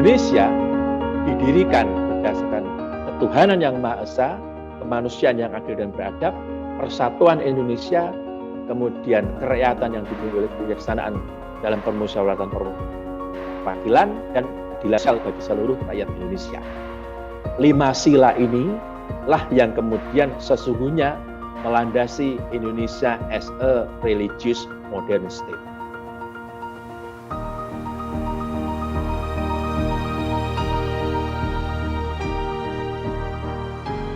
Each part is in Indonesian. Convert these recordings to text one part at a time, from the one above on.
Indonesia didirikan berdasarkan ketuhanan yang Maha Esa, kemanusiaan yang adil dan beradab, persatuan Indonesia, kemudian kerakyatan yang dipimpin oleh kebijaksanaan dalam permusyawaratan perwakilan dan keadilan bagi seluruh rakyat Indonesia. 5 sila ini lah yang kemudian sesungguhnya melandasi Indonesia as a religious modern state.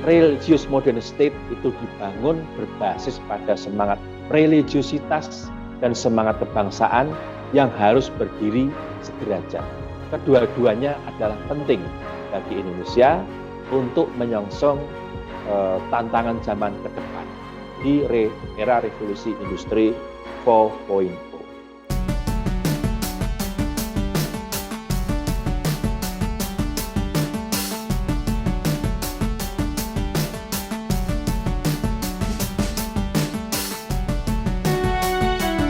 Religious modern state itu dibangun berbasis pada semangat religiositas dan semangat kebangsaan yang harus berdiri sederajat. Kedua-duanya adalah penting bagi Indonesia untuk menyongsong tantangan zaman ke depan di era revolusi industri 4.0.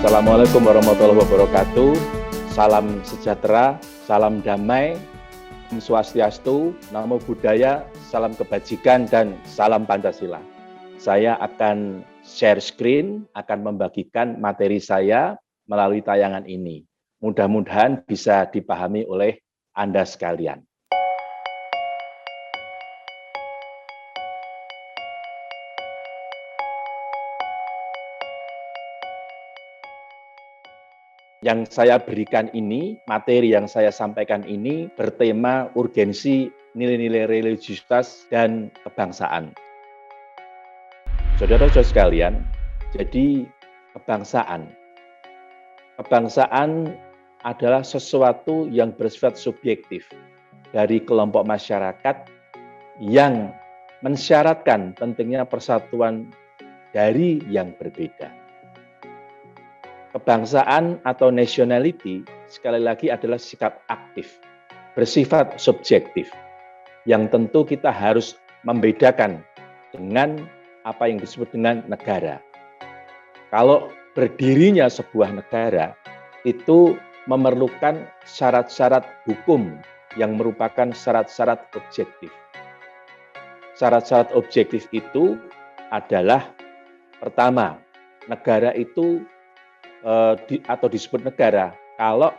Assalamualaikum warahmatullahi wabarakatuh. Salam sejahtera, salam damai, Om Swastiastu, Namo Buddhaya, salam kebajikan, dan salam Pancasila. Saya akan share screen, akan membagikan materi saya melalui tayangan ini. Mudah-mudahan bisa dipahami oleh Anda sekalian. Yang saya berikan ini, materi yang saya sampaikan ini bertema urgensi nilai-nilai religiusitas dan kebangsaan. Saudara-saudara sekalian, jadi kebangsaan adalah sesuatu yang bersifat subjektif dari kelompok masyarakat yang mensyaratkan pentingnya persatuan dari yang berbeda. Kebangsaan atau nationality sekali lagi adalah sikap aktif, bersifat subjektif, yang tentu kita harus membedakan dengan apa yang disebut dengan negara. Kalau berdirinya sebuah negara, itu memerlukan syarat-syarat hukum yang merupakan syarat-syarat objektif. Syarat-syarat objektif itu adalah, pertama, negara itu atau disebut negara kalau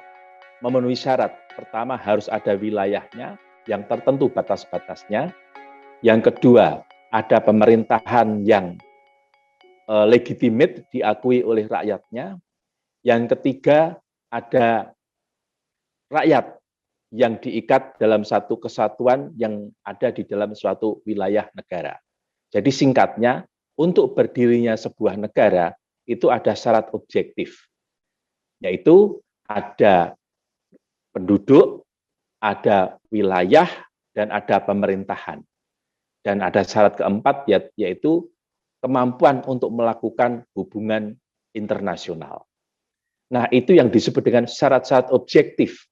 memenuhi syarat. Pertama, harus ada wilayahnya yang tertentu batas-batasnya. Yang kedua, ada pemerintahan yang legitimate, diakui oleh rakyatnya. Yang ketiga, ada rakyat yang diikat dalam satu kesatuan yang ada di dalam suatu wilayah negara. Jadi singkatnya, untuk berdirinya sebuah negara itu ada syarat objektif, yaitu ada penduduk, ada wilayah, dan ada pemerintahan. Dan ada syarat keempat, yaitu kemampuan untuk melakukan hubungan internasional. Nah, itu yang disebut dengan syarat-syarat objektif,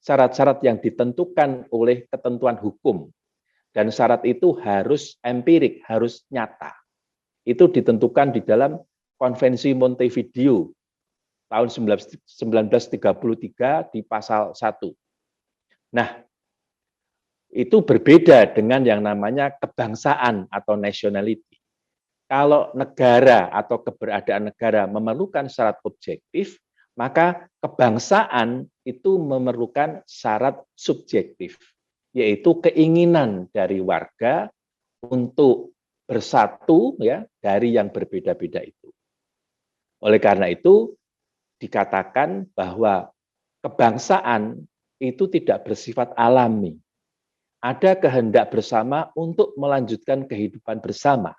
syarat-syarat yang ditentukan oleh ketentuan hukum, dan syarat itu harus empirik, harus nyata. Itu ditentukan di dalam Konvensi Montevideo tahun 1933 di pasal 1. Nah, itu berbeda dengan yang namanya kebangsaan atau nationality. Kalau negara atau keberadaan negara memerlukan syarat objektif, maka kebangsaan itu memerlukan syarat subjektif, yaitu keinginan dari warga untuk bersatu ya dari yang berbeda-beda itu. Oleh karena itu, dikatakan bahwa kebangsaan itu tidak bersifat alami. Ada kehendak bersama untuk melanjutkan kehidupan bersama.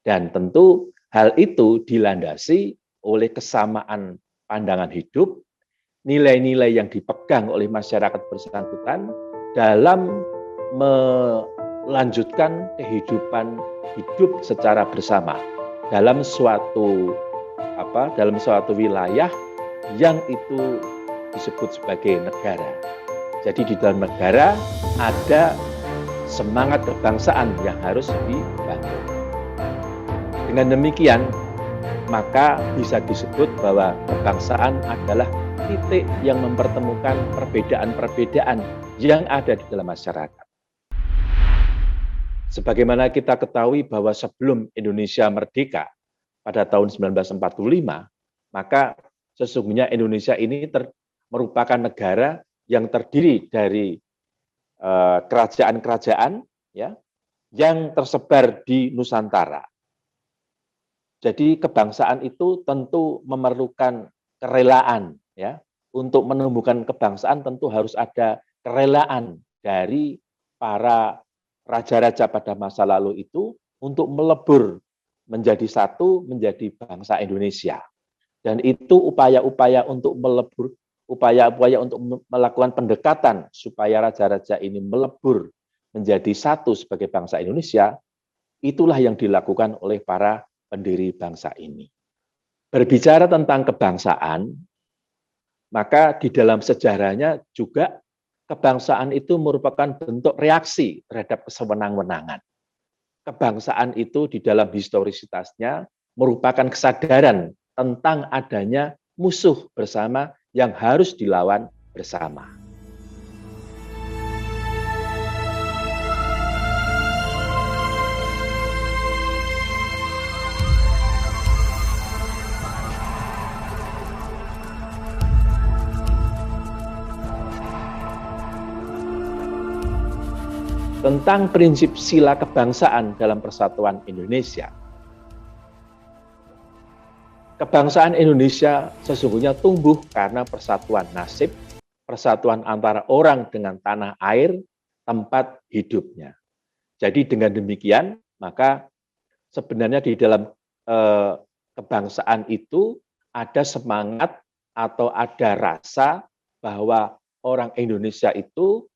Dan tentu hal itu dilandasi oleh kesamaan pandangan hidup, nilai-nilai yang dipegang oleh masyarakat bersangkutan dalam melanjutkan kehidupan hidup secara bersama dalam suatu wilayah yang itu disebut sebagai negara. Jadi di dalam negara ada semangat kebangsaan yang harus dibangun. Dengan demikian, maka bisa disebut bahwa kebangsaan adalah titik yang mempertemukan perbedaan-perbedaan yang ada di dalam masyarakat. Sebagaimana kita ketahui bahwa sebelum Indonesia merdeka pada tahun 1945, maka sesungguhnya Indonesia ini merupakan negara yang terdiri dari kerajaan-kerajaan ya, yang tersebar di Nusantara. Jadi kebangsaan itu tentu memerlukan kerelaan ya. Untuk menumbuhkan kebangsaan tentu harus ada kerelaan dari para raja-raja pada masa lalu itu untuk melebur menjadi satu, menjadi bangsa Indonesia. Dan itu upaya-upaya untuk melebur, upaya-upaya untuk melakukan pendekatan supaya raja-raja ini melebur menjadi satu sebagai bangsa Indonesia, itulah yang dilakukan oleh para pendiri bangsa ini. Berbicara tentang kebangsaan, maka di dalam sejarahnya juga kebangsaan itu merupakan bentuk reaksi terhadap kesewenang-wenangan. Kebangsaan itu di dalam historisitasnya merupakan kesadaran tentang adanya musuh bersama yang harus dilawan bersama. Tentang prinsip sila kebangsaan dalam persatuan Indonesia. Kebangsaan Indonesia sesungguhnya tumbuh karena persatuan nasib, persatuan antara orang dengan tanah air, tempat hidupnya. Jadi dengan demikian, maka sebenarnya di dalam kebangsaan itu ada semangat atau ada rasa bahwa orang Indonesia itu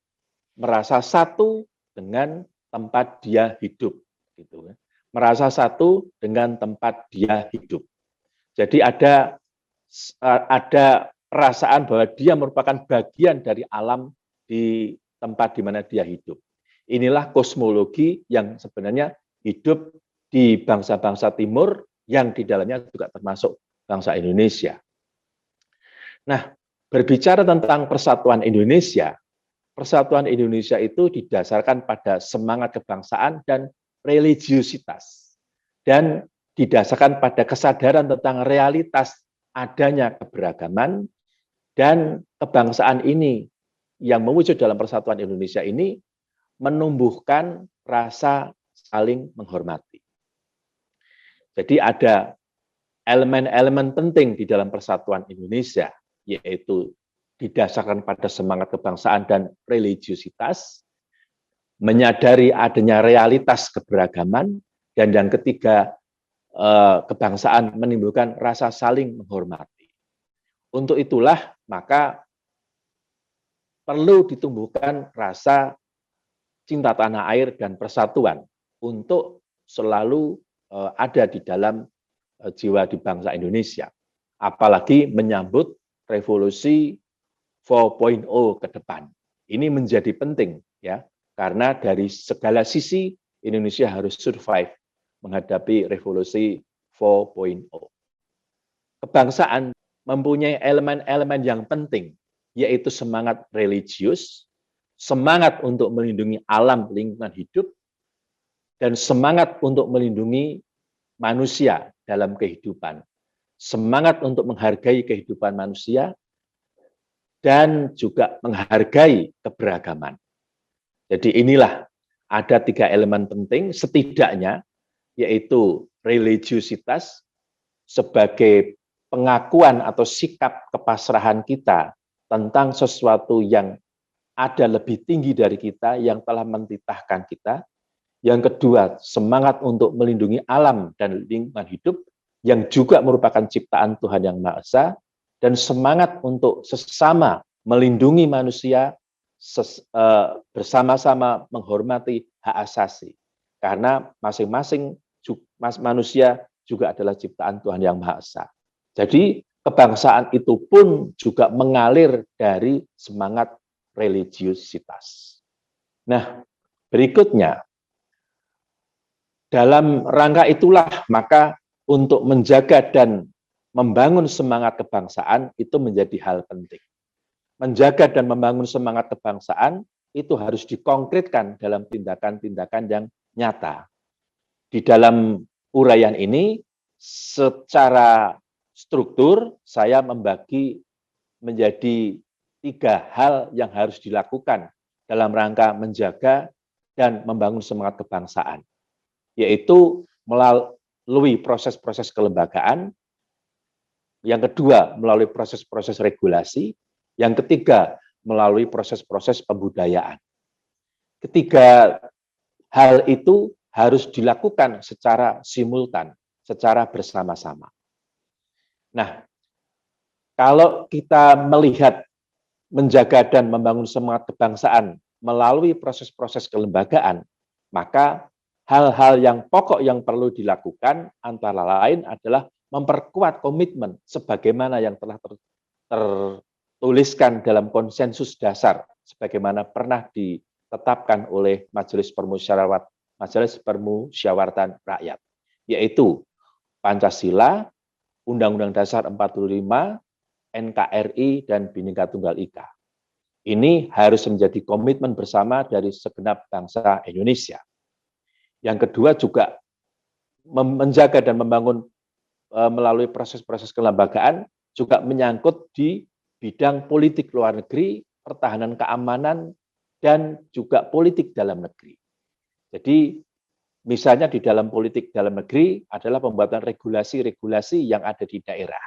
merasa satu dengan tempat dia hidup, gitu. Merasa satu dengan tempat dia hidup. Jadi ada perasaan bahwa dia merupakan bagian dari alam di tempat di mana dia hidup. Inilah kosmologi yang sebenarnya hidup di bangsa-bangsa timur yang di dalamnya juga termasuk bangsa Indonesia. Nah, berbicara tentang persatuan Indonesia, persatuan Indonesia itu didasarkan pada semangat kebangsaan dan religiusitas. Dan didasarkan pada kesadaran tentang realitas adanya keberagaman dan kebangsaan ini yang mewujud dalam persatuan Indonesia ini menumbuhkan rasa saling menghormati. Jadi ada elemen-elemen penting di dalam persatuan Indonesia, yaitu didasarkan pada semangat kebangsaan dan religiusitas, menyadari adanya realitas keberagaman, dan yang ketiga, kebangsaan menimbulkan rasa saling menghormati. Untuk itulah, maka perlu ditumbuhkan rasa cinta tanah air dan persatuan untuk selalu ada di dalam jiwa di bangsa Indonesia. Apalagi menyambut revolusi 4.0 ke depan. Ini menjadi penting ya, karena dari segala sisi Indonesia harus survive menghadapi revolusi 4.0. Kebangsaan mempunyai elemen-elemen yang penting, yaitu semangat religius, semangat untuk melindungi alam lingkungan hidup, dan semangat untuk melindungi manusia dalam kehidupan. Semangat untuk menghargai kehidupan manusia, dan juga menghargai keberagaman. Jadi inilah ada 3 elemen penting setidaknya, yaitu religiusitas sebagai pengakuan atau sikap kepasrahan kita tentang sesuatu yang ada lebih tinggi dari kita yang telah mentitahkan kita. Yang kedua, semangat untuk melindungi alam dan lingkungan hidup yang juga merupakan ciptaan Tuhan Yang Maha Esa, dan semangat untuk sesama melindungi manusia bersama-sama menghormati hak asasi. Karena masing-masing manusia juga adalah ciptaan Tuhan Yang Maha Esa. Jadi kebangsaan itu pun juga mengalir dari semangat religiusitas. Nah, berikutnya, dalam rangka itulah maka untuk menjaga dan membangun semangat kebangsaan itu menjadi hal penting. Menjaga dan membangun semangat kebangsaan itu harus dikonkretkan dalam tindakan-tindakan yang nyata. Di dalam uraian ini, secara struktur, saya membagi menjadi 3 hal yang harus dilakukan dalam rangka menjaga dan membangun semangat kebangsaan, yaitu melalui proses-proses kelembagaan, yang kedua melalui proses-proses regulasi, yang ketiga melalui proses-proses pembudayaan. Ketiga hal itu harus dilakukan secara simultan, secara bersama-sama. Nah, kalau kita melihat menjaga dan membangun semangat kebangsaan melalui proses-proses kelembagaan, maka hal-hal yang pokok yang perlu dilakukan antara lain adalah memperkuat komitmen sebagaimana yang telah tertuliskan dalam konsensus dasar sebagaimana pernah ditetapkan oleh Majelis Permusyawaratan Rakyat, yaitu Pancasila, Undang-Undang Dasar 45, NKRI, dan Bhinneka Tunggal Ika. Ini harus menjadi komitmen bersama dari segenap bangsa Indonesia. Yang kedua juga menjaga dan membangun melalui proses-proses kelembagaan juga menyangkut di bidang politik luar negeri, pertahanan keamanan, dan juga politik dalam negeri. Jadi misalnya di dalam politik dalam negeri adalah pembuatan regulasi-regulasi yang ada di daerah.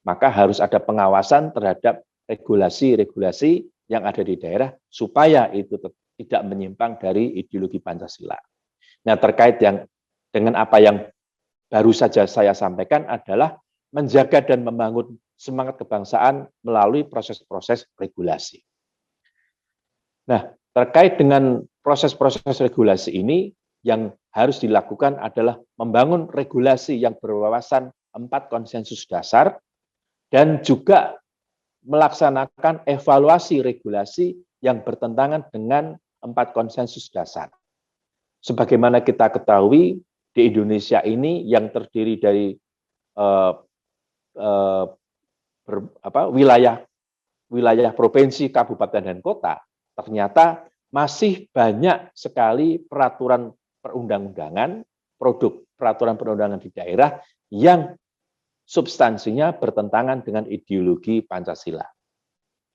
Maka harus ada pengawasan terhadap regulasi-regulasi yang ada di daerah supaya itu tidak menyimpang dari ideologi Pancasila. Nah, terkait dengan apa yang baru saja saya sampaikan adalah menjaga dan membangun semangat kebangsaan melalui proses-proses regulasi. Nah, terkait dengan proses-proses regulasi ini, yang harus dilakukan adalah membangun regulasi yang berwawasan 4 konsensus dasar dan juga melaksanakan evaluasi regulasi yang bertentangan dengan 4 konsensus dasar. Sebagaimana kita ketahui, di Indonesia ini yang terdiri dari wilayah provinsi, kabupaten, dan kota, ternyata masih banyak sekali peraturan perundang-undangan, produk peraturan perundang-undangan di daerah yang substansinya bertentangan dengan ideologi Pancasila.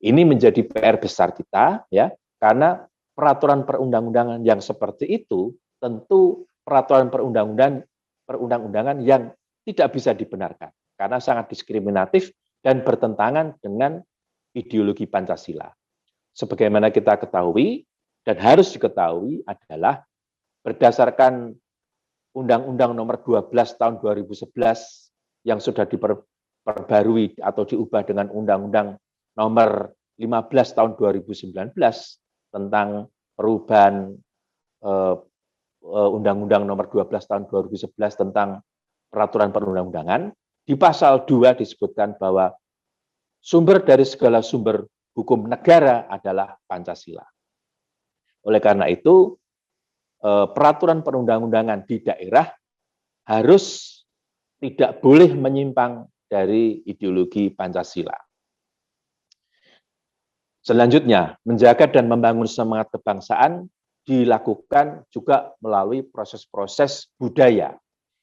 Ini menjadi PR besar kita, ya, karena peraturan perundang-undangan yang seperti itu tentu peraturan perundang-undangan yang tidak bisa dibenarkan karena sangat diskriminatif dan bertentangan dengan ideologi Pancasila. Sebagaimana kita ketahui dan harus diketahui adalah berdasarkan Undang-Undang Nomor 12 Tahun 2011 yang sudah diperbarui atau diubah dengan Undang-Undang Nomor 15 Tahun 2019 tentang perubahan Undang-Undang Nomor 12 Tahun 2011 tentang peraturan perundang-undangan, di pasal 2 disebutkan bahwa sumber dari segala sumber hukum negara adalah Pancasila. Oleh karena itu, peraturan perundang-undangan di daerah harus tidak boleh menyimpang dari ideologi Pancasila. Selanjutnya, menjaga dan membangun semangat kebangsaan dilakukan juga melalui proses-proses budaya.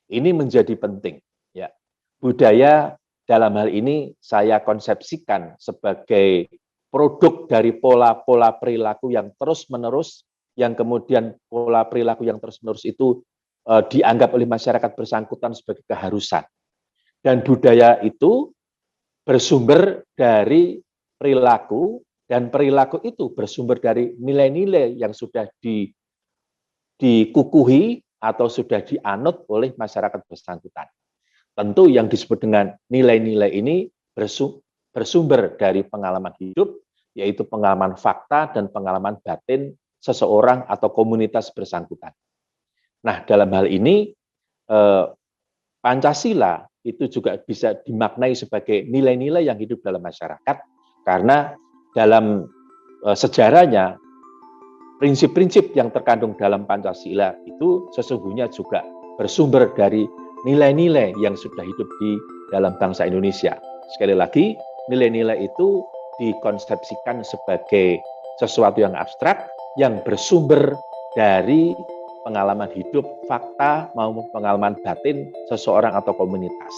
Ini menjadi penting. Ya. Budaya dalam hal ini saya konsepsikan sebagai produk dari pola-pola perilaku yang terus-menerus, yang kemudian pola perilaku yang terus-menerus itu dianggap oleh masyarakat bersangkutan sebagai keharusan. Dan budaya itu bersumber dari perilaku, dan perilaku itu bersumber dari nilai-nilai yang sudah dikukuhi atau sudah dianut oleh masyarakat bersangkutan. Tentu yang disebut dengan nilai-nilai ini bersumber dari pengalaman hidup, yaitu pengalaman fakta dan pengalaman batin seseorang atau komunitas bersangkutan. Nah, dalam hal ini Pancasila itu juga bisa dimaknai sebagai nilai-nilai yang hidup dalam masyarakat, karena dalam sejarahnya prinsip-prinsip yang terkandung dalam Pancasila itu sesungguhnya juga bersumber dari nilai-nilai yang sudah hidup di dalam bangsa Indonesia. Sekali lagi, nilai-nilai itu dikonsepsikan sebagai sesuatu yang abstrak yang bersumber dari pengalaman hidup, fakta, maupun pengalaman batin seseorang atau komunitas.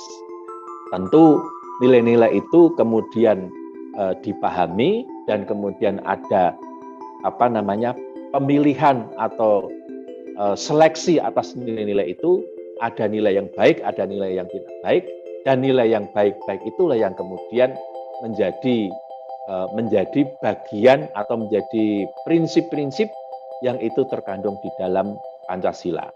Tentu nilai-nilai itu kemudian dipahami dan kemudian ada pemilihan atau seleksi atas nilai-nilai itu. Ada nilai yang baik, ada nilai yang tidak baik, dan nilai yang baik-baik itulah yang kemudian menjadi bagian atau menjadi prinsip-prinsip yang itu terkandung di dalam Pancasila.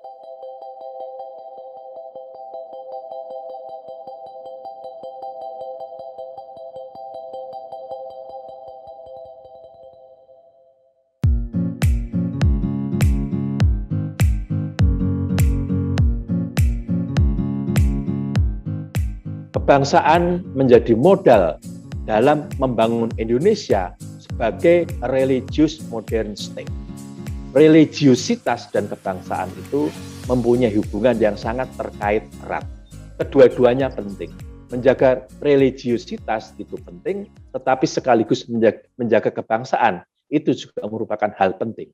Kebangsaan menjadi modal dalam membangun Indonesia sebagai religious modern state. Religiositas dan kebangsaan itu mempunyai hubungan yang sangat terkait erat. Kedua-duanya penting. Menjaga religiositas itu penting, tetapi sekaligus menjaga kebangsaan itu juga merupakan hal penting.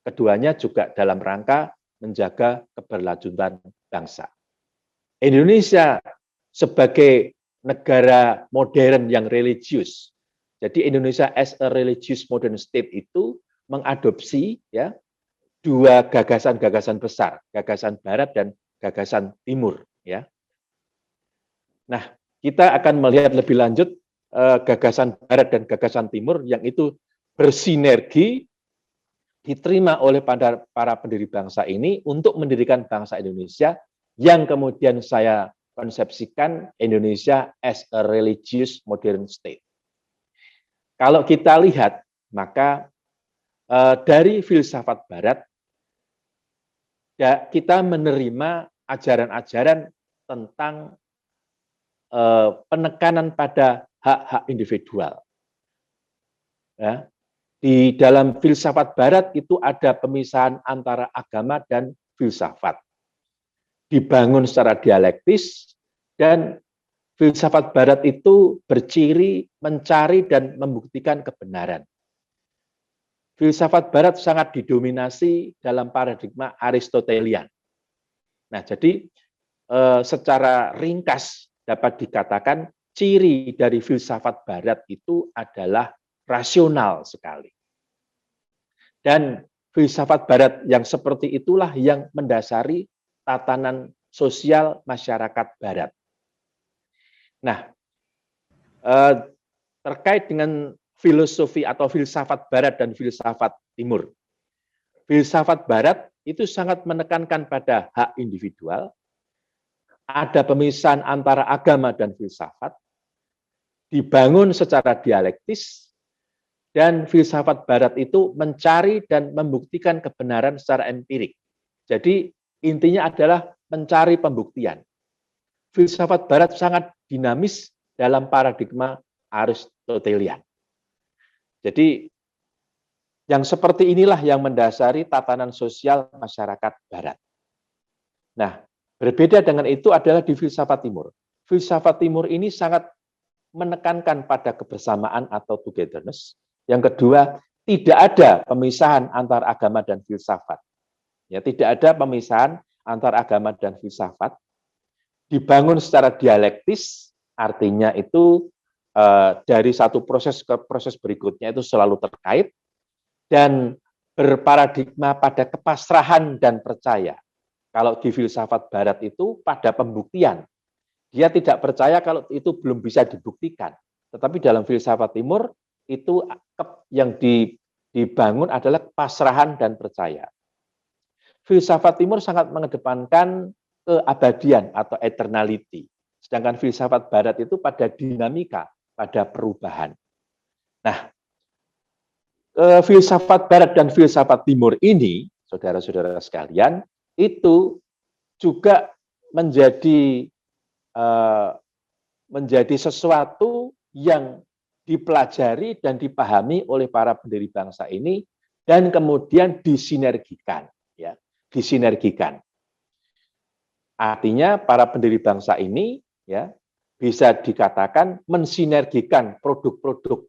Keduanya juga dalam rangka menjaga keberlanjutan bangsa. Indonesia sebagai negara modern yang religius. Jadi Indonesia as a religious modern state itu mengadopsi dua gagasan-gagasan besar, gagasan barat dan gagasan timur ya. Nah, kita akan melihat lebih lanjut gagasan barat dan gagasan timur yang itu bersinergi diterima oleh para pendiri bangsa ini untuk mendirikan bangsa Indonesia yang kemudian saya konsepsikan Indonesia as a religious modern state. Kalau kita lihat, maka dari filsafat barat, kita menerima ajaran-ajaran tentang penekanan pada hak-hak individual. Ya. Di dalam filsafat barat itu ada pemisahan antara agama dan filsafat. Dibangun secara dialektis, dan filsafat barat itu berciri mencari dan membuktikan kebenaran. Filsafat barat sangat didominasi dalam paradigma Aristotelian. Nah, jadi secara ringkas dapat dikatakan ciri dari filsafat barat itu adalah rasional sekali. Dan filsafat barat yang seperti itulah yang mendasari tatanan sosial masyarakat barat. Nah, terkait dengan filosofi atau filsafat barat dan filsafat timur. Filsafat barat itu sangat menekankan pada hak individual, ada pemisahan antara agama dan filsafat, dibangun secara dialektis, dan filsafat barat itu mencari dan membuktikan kebenaran secara empirik. Jadi intinya adalah mencari pembuktian. Filsafat barat sangat dinamis dalam paradigma Aristotelian. Jadi yang seperti inilah yang mendasari tatanan sosial masyarakat barat. Nah, berbeda dengan itu adalah di filsafat timur. Filsafat timur ini sangat menekankan pada kebersamaan atau togetherness. Yang kedua, tidak ada pemisahan antar agama dan filsafat. Ya, tidak ada pemisahan antar agama dan filsafat. Dibangun secara dialektis, artinya itu dari satu proses ke proses berikutnya itu selalu terkait, dan berparadigma pada kepasrahan dan percaya. Kalau di filsafat barat itu pada pembuktian. Dia tidak percaya kalau itu belum bisa dibuktikan. Tetapi dalam filsafat timur itu yang dibangun adalah kepasrahan dan percaya. Filsafat timur sangat mengedepankan keabadian atau eternality. Sedangkan filsafat barat itu pada dinamika, pada perubahan. Nah, filsafat barat dan filsafat timur ini, saudara-saudara sekalian, itu juga menjadi sesuatu yang dipelajari dan dipahami oleh para pendiri bangsa ini dan kemudian disinergikan, ya, disinergikan. Artinya para pendiri bangsa ini ya bisa dikatakan mensinergikan produk-produk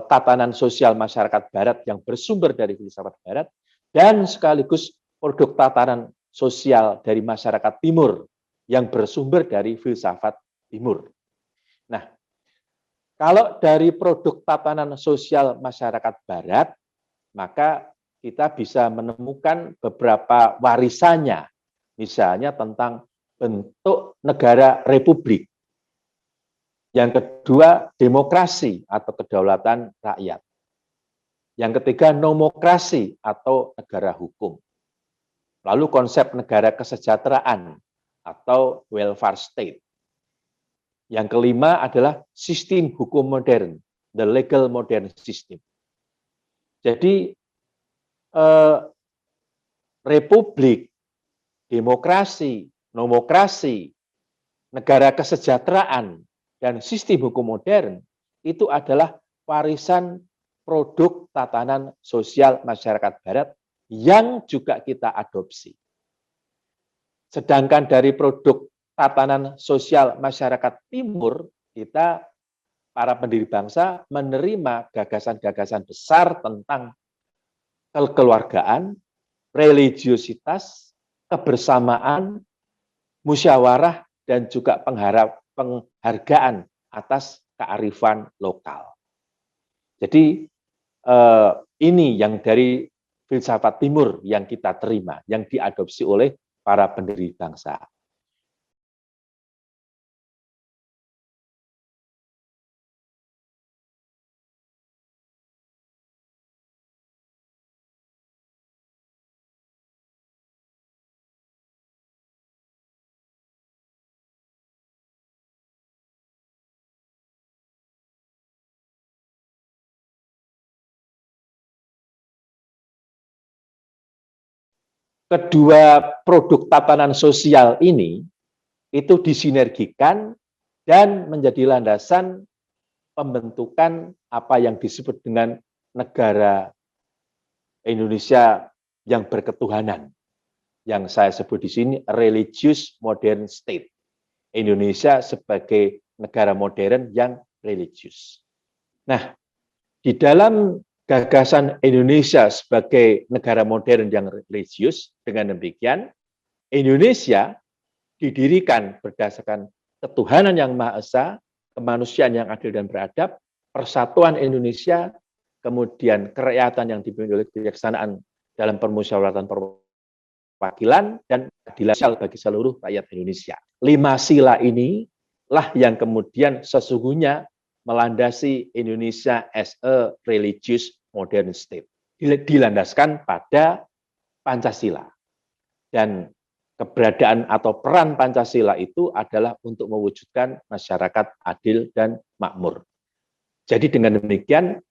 tatanan sosial masyarakat Barat yang bersumber dari filsafat Barat dan sekaligus produk tatanan sosial dari masyarakat Timur yang bersumber dari filsafat Timur. Nah, kalau dari produk tatanan sosial masyarakat Barat, maka kita bisa menemukan beberapa warisannya, misalnya tentang bentuk negara republik. Yang kedua, demokrasi atau kedaulatan rakyat. Yang ketiga, nomokrasi atau negara hukum. Lalu konsep negara kesejahteraan atau welfare state. Yang kelima adalah sistem hukum modern, the legal modern system. Jadi, republik, demokrasi, nomokrasi, negara kesejahteraan, dan sistem hukum modern itu adalah warisan produk tatanan sosial masyarakat Barat yang juga kita adopsi. Sedangkan dari produk tatanan sosial masyarakat Timur, kita para pendiri bangsa menerima gagasan-gagasan besar tentang kekeluargaan, religiositas, kebersamaan, musyawarah, dan juga penghargaan atas kearifan lokal. Jadi ini yang dari filsafat Timur yang kita terima, yang diadopsi oleh para pendiri bangsa. Kedua produk tatanan sosial ini itu disinergikan dan menjadi landasan pembentukan apa yang disebut dengan negara Indonesia yang berketuhanan. Yang saya sebut di sini religious modern state. Indonesia sebagai negara modern yang religius. Nah, di dalam gagasan Indonesia sebagai negara modern yang religius, dengan demikian Indonesia didirikan berdasarkan ketuhanan yang Maha Esa, kemanusiaan yang adil dan beradab, persatuan Indonesia, kemudian kerakyatan yang dipimpin oleh kebijaksanaan dalam permusyawaratan perwakilan, dan keadilan sosial bagi seluruh rakyat Indonesia. 5 sila inilah yang kemudian sesungguhnya melandasi Indonesia as a religious modern state. Dilandaskan pada Pancasila. Dan keberadaan atau peran Pancasila itu adalah untuk mewujudkan masyarakat adil dan makmur. Jadi dengan demikian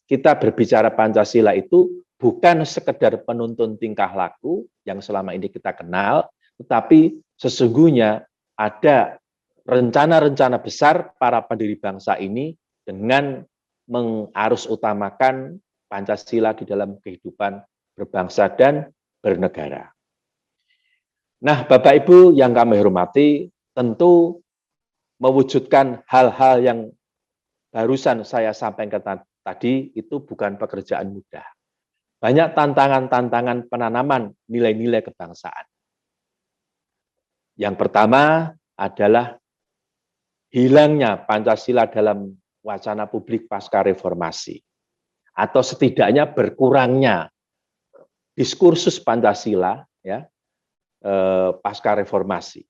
kita berbicara Pancasila itu bukan sekedar penuntun tingkah laku yang selama ini kita kenal, tetapi sesungguhnya ada rencana-rencana besar para pendiri bangsa ini dengan mengarus utamakan Pancasila di dalam kehidupan berbangsa dan bernegara. Nah, Bapak Ibu yang kami hormati, tentu mewujudkan hal-hal yang barusan saya sampaikan tadi itu bukan pekerjaan mudah. Banyak tantangan-tantangan penanaman nilai-nilai kebangsaan. Yang pertama adalah hilangnya Pancasila dalam wacana publik pasca reformasi, atau setidaknya berkurangnya diskursus Pancasila ya pasca reformasi.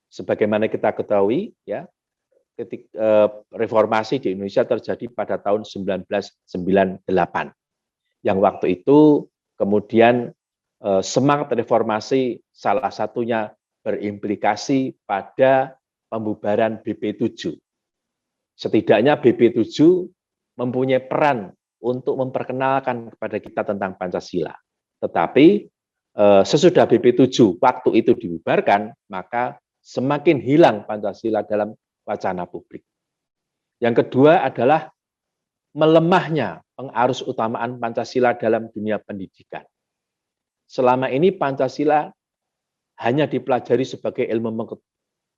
Sebagaimana kita ketahui ya, reformasi di Indonesia terjadi pada tahun 1998. Yang waktu itu kemudian semangat reformasi salah satunya berimplikasi pada pembubaran BP7. Setidaknya BP7 mempunyai peran untuk memperkenalkan kepada kita tentang Pancasila. Tetapi sesudah BP7 waktu itu dibubarkan, maka semakin hilang Pancasila dalam wacana publik. Yang kedua adalah melemahnya pengarus utamaan Pancasila dalam dunia pendidikan. Selama ini Pancasila hanya dipelajari sebagai ilmu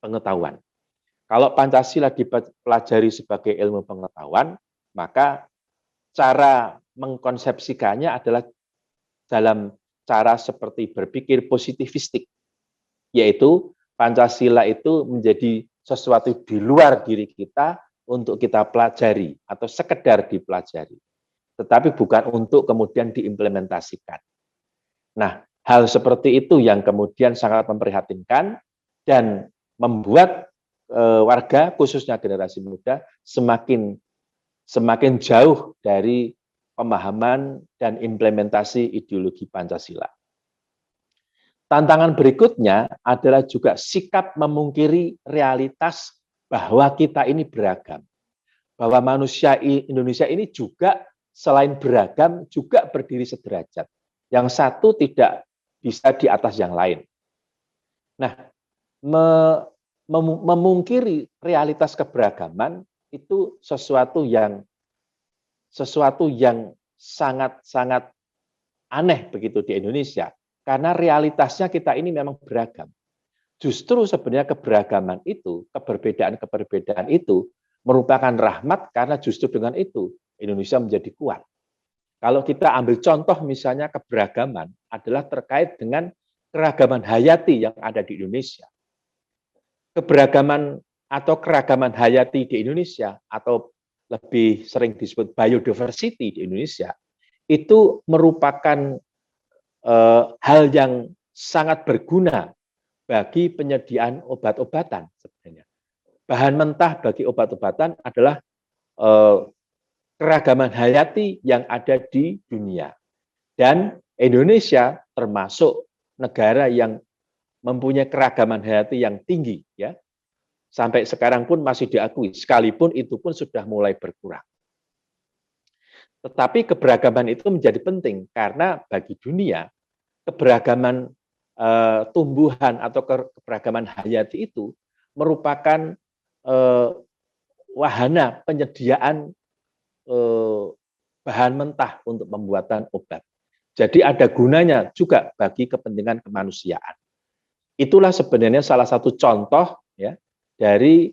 pengetahuan. Kalau Pancasila dipelajari sebagai ilmu pengetahuan, maka cara mengkonsepsikannya adalah dalam cara seperti berpikir positivistik, yaitu Pancasila itu menjadi sesuatu di luar diri kita untuk kita pelajari atau sekedar dipelajari, tetapi bukan untuk kemudian diimplementasikan. Nah, hal seperti itu yang kemudian sangat memprihatinkan dan membuat warga, khususnya generasi muda, semakin jauh dari pemahaman dan implementasi ideologi Pancasila. Tantangan berikutnya adalah juga sikap memungkiri realitas bahwa kita ini beragam. Bahwa manusia Indonesia ini juga selain beragam, juga berdiri sederajat. Yang satu tidak bisa di atas yang lain. Nah, memungkiri realitas keberagaman itu sesuatu yang sangat-sangat aneh begitu di Indonesia. Karena realitasnya kita ini memang beragam. Justru sebenarnya keberagaman itu, keberbedaan-keberbedaan itu merupakan rahmat karena justru dengan itu Indonesia menjadi kuat. Kalau kita ambil contoh misalnya keberagaman adalah terkait dengan keragaman hayati yang ada di Indonesia. Keberagaman atau keragaman hayati di Indonesia atau lebih sering disebut biodiversity di Indonesia itu merupakan hal yang sangat berguna bagi penyediaan obat-obatan sebenarnya. Bahan mentah bagi obat-obatan adalah keragaman hayati yang ada di dunia. Dan Indonesia termasuk negara yang mempunyai keragaman hayati yang tinggi, ya. Sampai sekarang pun masih diakui, sekalipun itu pun sudah mulai berkurang. Tetapi keberagaman itu menjadi penting karena bagi dunia keberagaman tumbuhan atau keberagaman hayati itu merupakan wahana penyediaan bahan mentah untuk pembuatan obat. Jadi ada gunanya juga bagi kepentingan kemanusiaan. Itulah sebenarnya salah satu contoh ya dari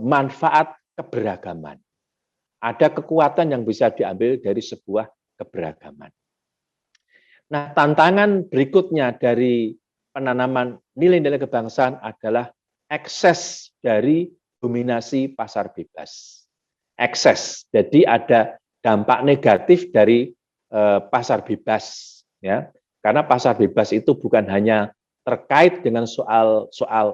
manfaat keberagaman. Ada kekuatan yang bisa diambil dari sebuah keberagaman. Nah, tantangan berikutnya dari penanaman nilai-nilai kebangsaan adalah ekses dari dominasi pasar bebas. Ekses, jadi ada dampak negatif dari pasar bebas, ya. Karena pasar bebas itu bukan hanya terkait dengan soal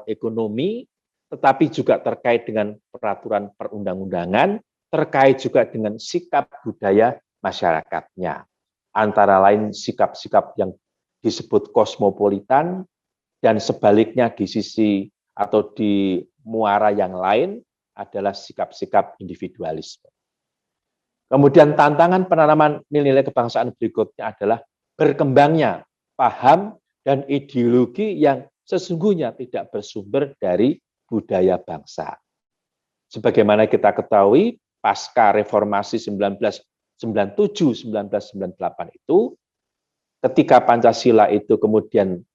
ekonomi, tetapi juga terkait dengan peraturan perundang-undangan, terkait juga dengan sikap budaya masyarakatnya. Antara lain sikap-sikap yang disebut kosmopolitan dan sebaliknya di sisi atau di muara yang lain adalah sikap-sikap individualisme. Kemudian tantangan penanaman nilai-nilai kebangsaan berikutnya adalah berkembangnya paham dan ideologi yang sesungguhnya tidak bersumber dari budaya bangsa. Sebagaimana kita ketahui, pasca reformasi 1997-1998 itu, ketika Pancasila itu kemudian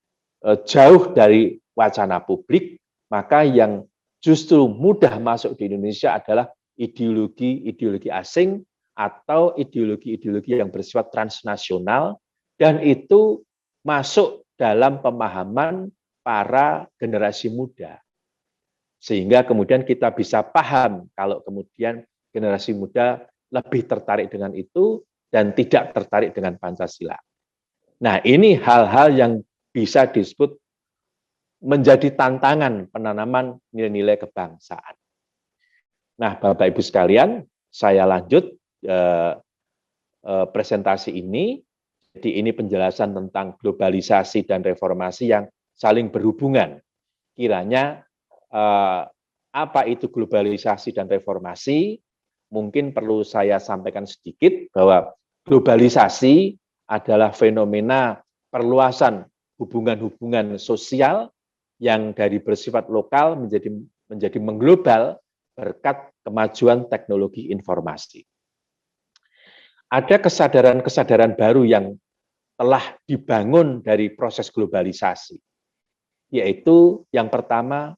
jauh dari wacana publik, maka yang justru mudah masuk di Indonesia adalah ideologi-ideologi asing atau ideologi-ideologi yang bersifat transnasional, dan itu masuk dalam pemahaman para generasi muda. Sehingga kemudian kita bisa paham kalau kemudian generasi muda lebih tertarik dengan itu dan tidak tertarik dengan Pancasila. Nah, ini hal-hal yang bisa disebut menjadi tantangan penanaman nilai-nilai kebangsaan. Nah, Bapak Ibu sekalian, saya lanjut presentasi ini. Jadi ini penjelasan tentang globalisasi dan reformasi yang saling berhubungan. Kiranya apa itu globalisasi dan reformasi? Mungkin perlu saya sampaikan sedikit bahwa globalisasi adalah fenomena perluasan hubungan-hubungan sosial yang dari bersifat lokal menjadi mengglobal berkat kemajuan teknologi informasi. Ada kesadaran-kesadaran baru yang telah dibangun dari proses globalisasi, yaitu yang pertama,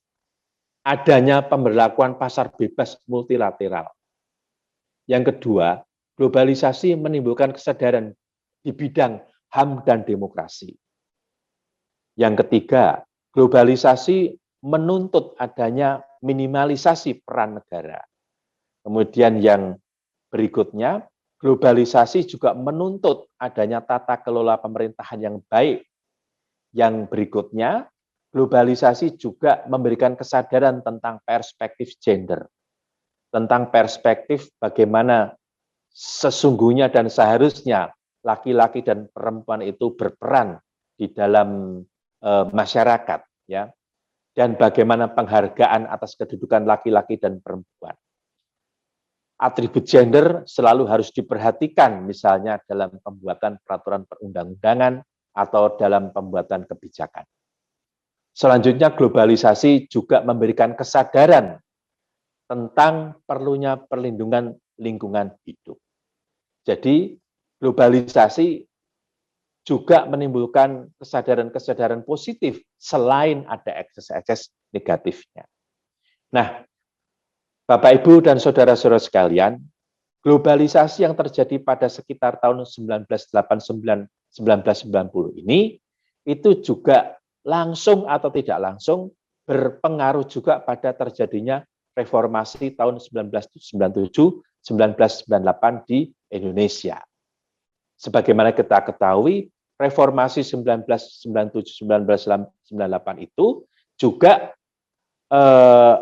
adanya pemberlakuan pasar bebas multilateral. Yang kedua, globalisasi menimbulkan kesadaran di bidang HAM dan demokrasi. Yang ketiga, globalisasi menuntut adanya minimalisasi peran negara. Kemudian yang berikutnya, globalisasi juga menuntut adanya tata kelola pemerintahan yang baik. Yang berikutnya, globalisasi juga memberikan kesadaran tentang perspektif gender, tentang perspektif bagaimana sesungguhnya dan seharusnya laki-laki dan perempuan itu berperan di dalam masyarakat, ya, dan bagaimana penghargaan atas kedudukan laki-laki dan perempuan. Atribut gender selalu harus diperhatikan, misalnya dalam pembuatan peraturan perundang-undangan atau dalam pembuatan kebijakan. Selanjutnya, globalisasi juga memberikan kesadaran tentang perlunya perlindungan lingkungan hidup. Jadi, globalisasi juga menimbulkan kesadaran-kesadaran positif selain ada ekses-ekses negatifnya. Nah, Bapak, Ibu, dan saudara-saudara sekalian, globalisasi yang terjadi pada sekitar tahun 1989-1990 ini, itu juga langsung atau tidak langsung berpengaruh juga pada terjadinya reformasi tahun 1997-1998 di Indonesia. Sebagaimana kita ketahui, reformasi 1997-1998 itu juga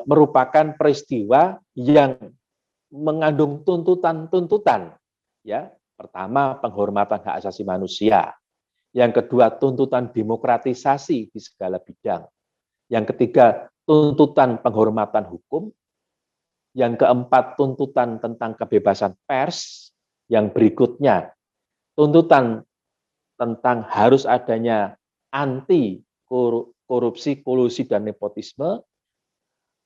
merupakan peristiwa yang mengandung tuntutan-tuntutan, ya. Pertama, penghormatan hak asasi manusia. Yang kedua, tuntutan demokratisasi di segala bidang. Yang ketiga, tuntutan penghormatan hukum. Yang keempat, tuntutan tentang kebebasan pers. Yang berikutnya, tuntutan tentang harus adanya anti korupsi, kolusi, dan nepotisme.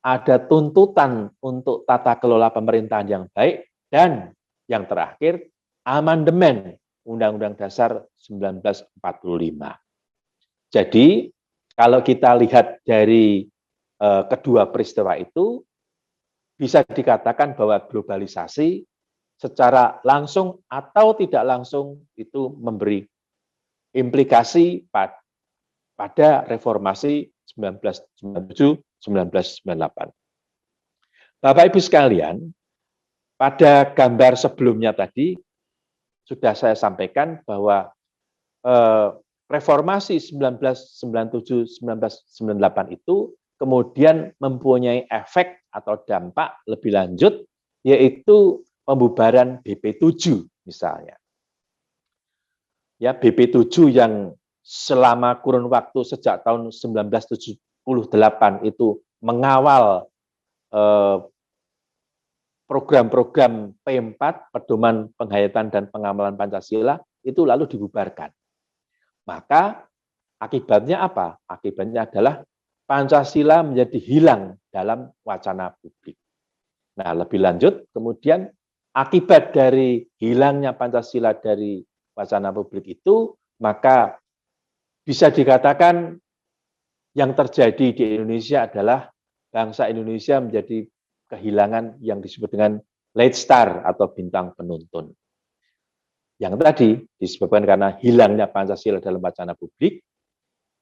Ada tuntutan untuk tata kelola pemerintahan yang baik, dan yang terakhir, amandemen Undang-Undang Dasar 1945. Jadi, kalau kita lihat dari kedua peristiwa itu, bisa dikatakan bahwa globalisasi secara langsung atau tidak langsung itu memberi implikasi pada reformasi 1997-1998. Bapak Ibu sekalian, pada gambar sebelumnya tadi sudah saya sampaikan bahwa reformasi 1997-1998 itu kemudian mempunyai efek atau dampak lebih lanjut, yaitu pembubaran BP7 misalnya. Ya, BP7 yang selama kurun waktu sejak tahun 1978 itu mengawal program-program P4, Pedoman Penghayatan dan Pengamalan Pancasila, itu lalu dibubarkan. Maka akibatnya apa? Akibatnya adalah Pancasila menjadi hilang dalam wacana publik. Nah, lebih lanjut, kemudian akibat dari hilangnya Pancasila dari wacana publik itu, maka bisa dikatakan yang terjadi di Indonesia adalah bangsa Indonesia menjadi kehilangan yang disebut dengan light star atau bintang penuntun. Yang tadi disebabkan karena hilangnya Pancasila dalam wacana publik,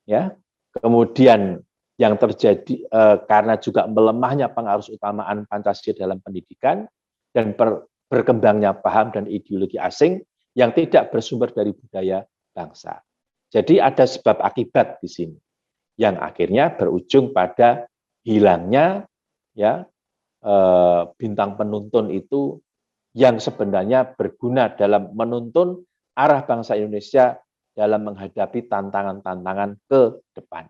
ya. Kemudian yang terjadi karena juga melemahnya pengarus utamaan Pancasila dalam pendidikan dan berkembangnya paham dan ideologi asing yang tidak bersumber dari budaya bangsa. Jadi ada sebab akibat di sini yang akhirnya berujung pada hilangnya, ya, bintang penuntun itu yang sebenarnya berguna dalam menuntun arah bangsa Indonesia dalam menghadapi tantangan-tantangan ke depan.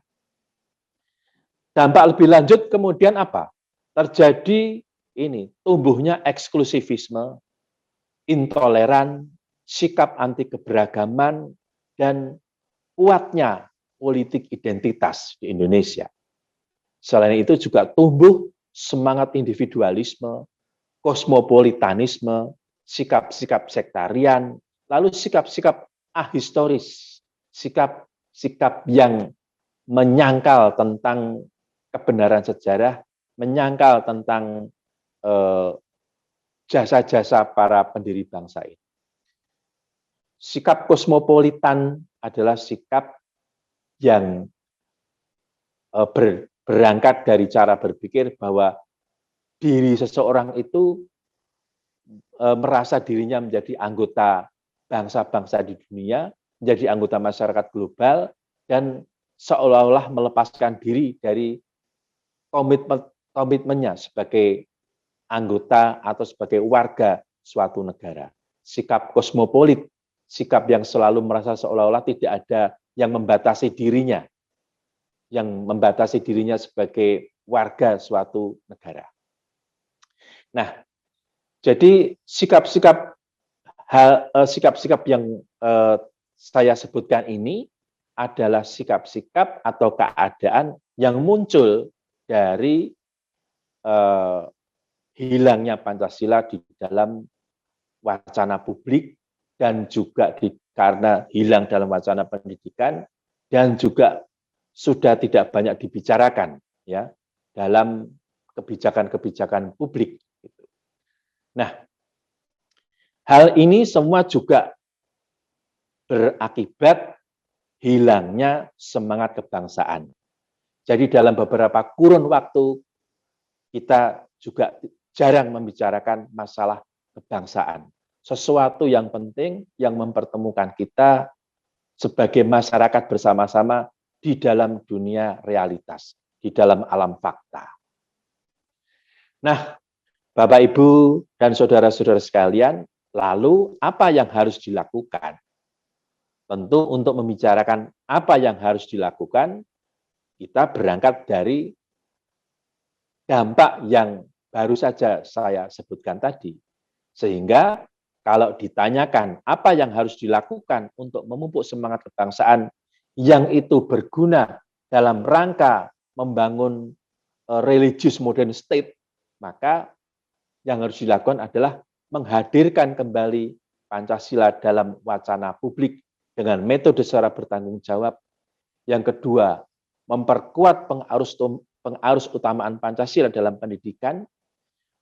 Dampak lebih lanjut kemudian apa? Terjadi ini, tumbuhnya eksklusivisme, intoleran, sikap anti keberagaman, dan kuatnya politik identitas di Indonesia. Selain itu juga tumbuh semangat individualisme, kosmopolitanisme, sikap-sikap sektarian, lalu sikap-sikap ahistoris, sikap-sikap yang menyangkal tentang kebenaran sejarah menyangkal tentang jasa-jasa para pendiri bangsa ini. Sikap kosmopolitan adalah sikap yang berangkat dari cara berpikir bahwa diri seseorang itu merasa dirinya menjadi anggota bangsa-bangsa di dunia, menjadi anggota masyarakat global, dan seolah-olah melepaskan diri dari komitmennya sebagai anggota atau sebagai warga suatu negara. Sikap kosmopolit, sikap yang selalu merasa seolah-olah tidak ada yang membatasi dirinya, sebagai warga suatu negara. Nah, jadi sikap-sikap yang saya sebutkan ini adalah sikap-sikap atau keadaan yang muncul dari hilangnya Pancasila di dalam wacana publik, dan juga karena hilang dalam wacana pendidikan, dan juga sudah tidak banyak dibicarakan ya dalam kebijakan-kebijakan publik. Nah, hal ini semua juga berakibat hilangnya semangat kebangsaan. Jadi dalam beberapa kurun waktu kita juga jarang membicarakan masalah kebangsaan. Sesuatu yang penting yang mempertemukan kita sebagai masyarakat bersama-sama di dalam dunia realitas, di dalam alam fakta. Nah, Bapak, Ibu, dan saudara-saudara sekalian, lalu apa yang harus dilakukan? Tentu untuk membicarakan apa yang harus dilakukan, kita berangkat dari dampak yang baru saja saya sebutkan tadi. Sehingga kalau ditanyakan apa yang harus dilakukan untuk memupuk semangat kebangsaan yang itu berguna dalam rangka membangun religious modern state, maka yang harus dilakukan adalah menghadirkan kembali Pancasila dalam wacana publik dengan metode secara bertanggung jawab. Yang kedua, memperkuat pengarus utamaan Pancasila dalam pendidikan,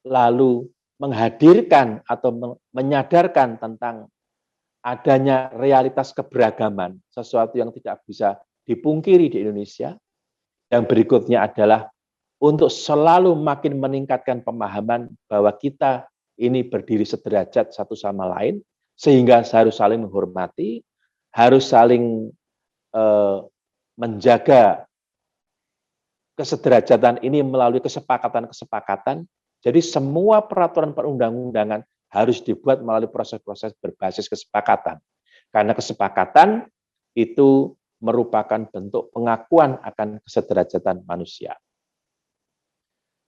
lalu menghadirkan atau menyadarkan tentang adanya realitas keberagaman, sesuatu yang tidak bisa dipungkiri di Indonesia. Yang berikutnya adalah untuk selalu makin meningkatkan pemahaman bahwa kita ini berdiri sederajat satu sama lain, sehingga harus saling menghormati, harus saling menjaga kesederajatan ini melalui kesepakatan-kesepakatan. Jadi semua peraturan perundang-undangan harus dibuat melalui proses-proses berbasis kesepakatan. Karena kesepakatan itu merupakan bentuk pengakuan akan kesederajatan manusia.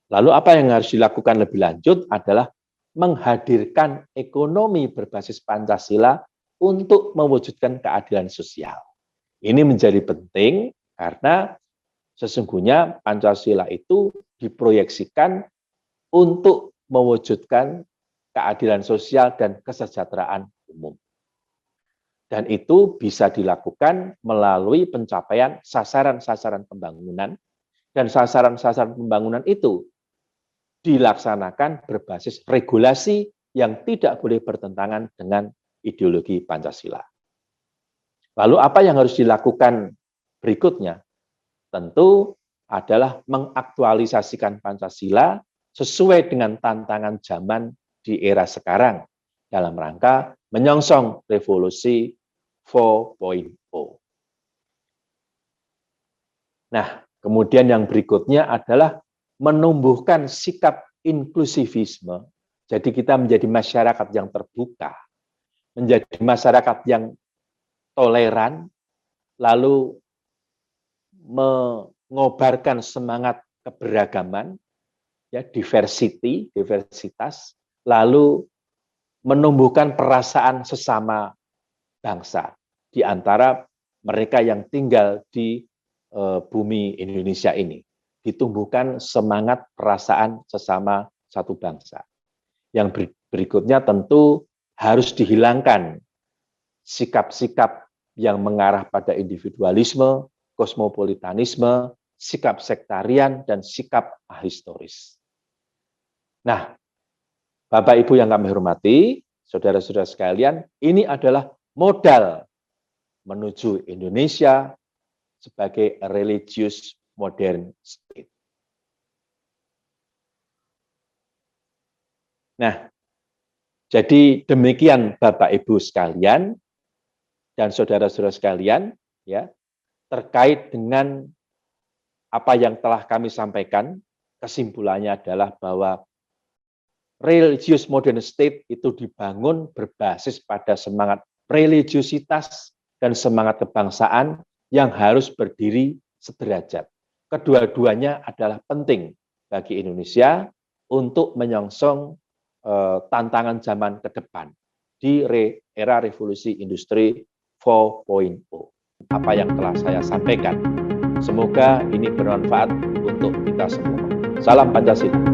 Lalu apa yang harus dilakukan lebih lanjut adalah menghadirkan ekonomi berbasis Pancasila untuk mewujudkan keadilan sosial. Ini menjadi penting karena sesungguhnya Pancasila itu diproyeksikan untuk mewujudkan keadilan sosial dan kesejahteraan umum. Dan itu bisa dilakukan melalui pencapaian sasaran-sasaran pembangunan, dan sasaran-sasaran pembangunan itu dilaksanakan berbasis regulasi yang tidak boleh bertentangan dengan ideologi Pancasila. Lalu apa yang harus dilakukan berikutnya? Tentu adalah mengaktualisasikan Pancasila sesuai dengan tantangan zaman di era sekarang dalam rangka menyongsong revolusi 4.0. Nah, kemudian yang berikutnya adalah menumbuhkan sikap inklusivisme. Jadi kita menjadi masyarakat yang terbuka, menjadi masyarakat yang toleran, lalu mengobarkan semangat keberagaman, ya, diversitas, lalu menumbuhkan perasaan sesama bangsa di antara mereka yang tinggal di bumi Indonesia ini. Ditumbuhkan semangat perasaan sesama satu bangsa. Yang berikutnya tentu harus dihilangkan sikap-sikap yang mengarah pada individualisme, kosmopolitanisme, sikap sektarian, dan sikap ahistoris. Nah, Bapak Ibu yang kami hormati, saudara-saudara sekalian, ini adalah modal menuju Indonesia sebagai religious modern state. Nah, jadi demikian Bapak Ibu sekalian dan saudara-saudara sekalian, ya, terkait dengan apa yang telah kami sampaikan, kesimpulannya adalah bahwa religious modern state itu dibangun berbasis pada semangat religiusitas dan semangat kebangsaan yang harus berdiri sederajat. Kedua-duanya adalah penting bagi Indonesia untuk menyongsong tantangan zaman ke depan di era revolusi industri 4.0. Apa yang telah saya sampaikan, semoga ini bermanfaat untuk kita semua. Salam Pancasila.